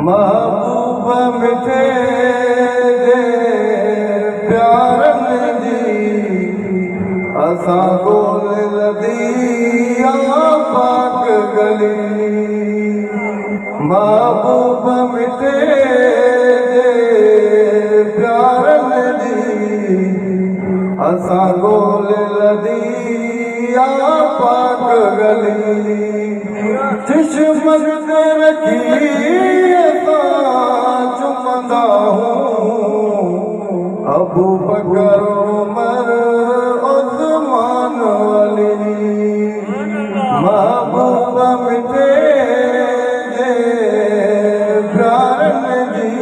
महबूब मिठे प्यारन जी असां गोल लदिया पाक गली। महबूब मिठे प्यारन जी असां गोल लदिया पाक गली। चश्मन ते रखी चुमंदा हूँ अबू बकर उमर उस्मान अली। महबूब मिठे प्यारन जी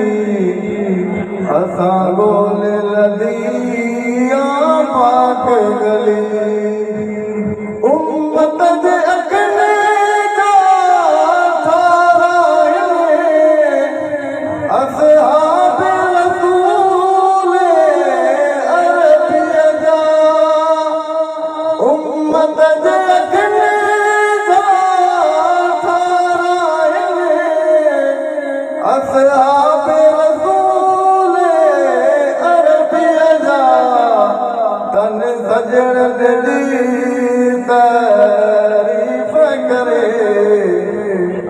असां गोल लदिया पाक गली। उम्मत जे तारीफ करे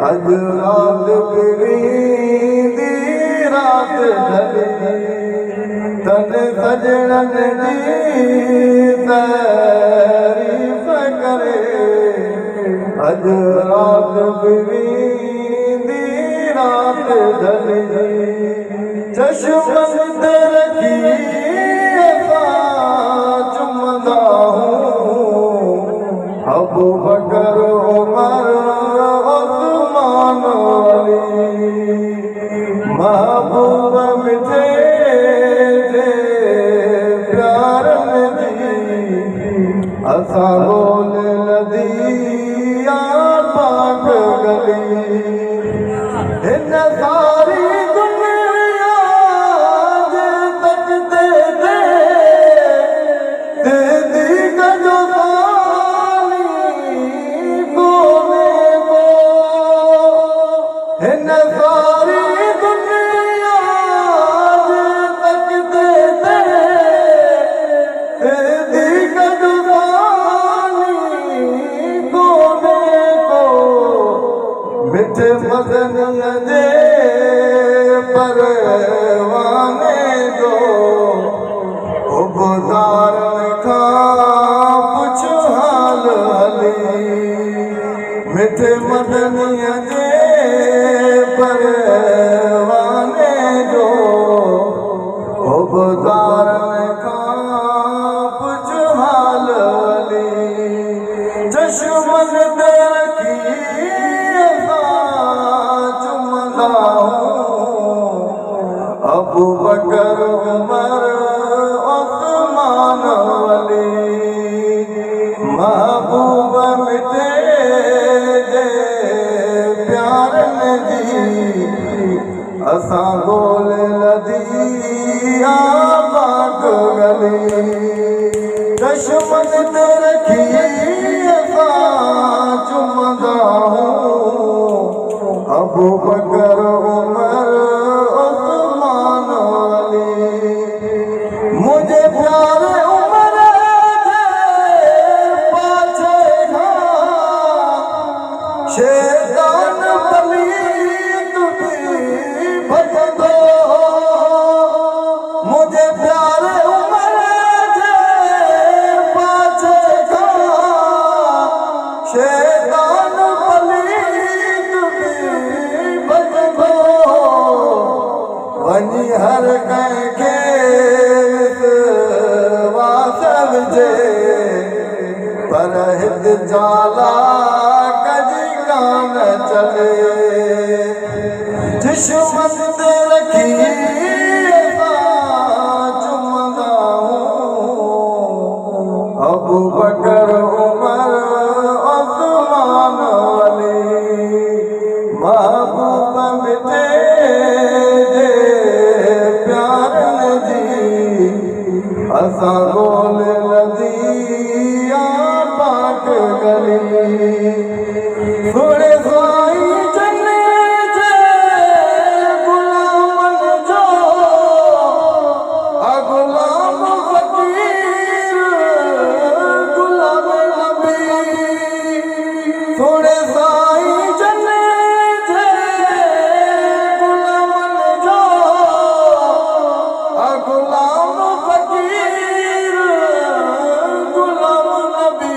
अज रात दी रात ढली। तन सजणन जी तारीफ करे अज रात दी रात ढली। चश्मन ते रखी चुमंदा हूँ अबू बकर उमर उस्मान अली। महबूब मिठे प्यारन जी असां गोल लदिया पाक गली। हिन सारी दुनिया जे तकते मदनिया जे परवाने जो उबदारन खां पुछ हाल हली। मिठे मदनिया जे परवाने जो उबदारन खां पुछ हाल हली। चश्मन ते रखी अबू बकर उमर उस्मान अली। महबूब मिठे प्यारन जी असां गोल लदिया पाक गली। चश्मन ते रखी असां चुमंदा हूँ अबू बकर उमर उस्मान अली। मुझे प्यारे उमर पाछे शैतान पलीत भी भटको। मुझे प्यारे उमर पाछे शैतान पलीत भी भटको। वञी हर कंहिंखे वासल जे पर हिकु जाला कजी कान चले। दुश्मन ते रखी चुमंदा हूँ अबू बकर उमर उस्मान अली। महबूब मिठे प्यारन जी असां गोल लदिया पाक गली। थोड़े साईं जने जे गुलामन जो गुलाम फकीर गुलाम नबी थोड़े साईं जने जे गुलामन जो गुलाम फकीर गुलाम नबी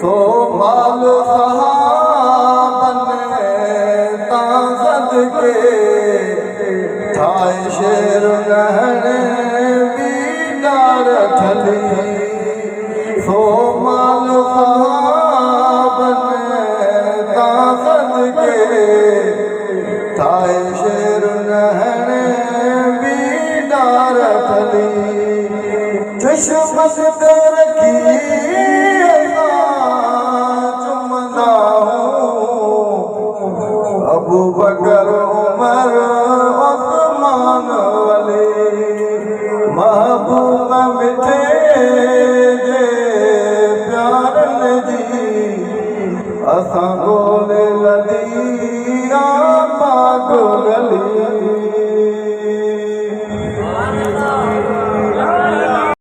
सो माल सहाबन तां सदके ठाए शेर रहने बीदार ठली सो माल सहाबन तां सदके ठाए शेर रहने बीदार ठली चश्मत ते रखी अबू बकर उमर उस्मान अली महबूब मिठे जे प्यारन जी असां ॻोल्हे लधी पाक गली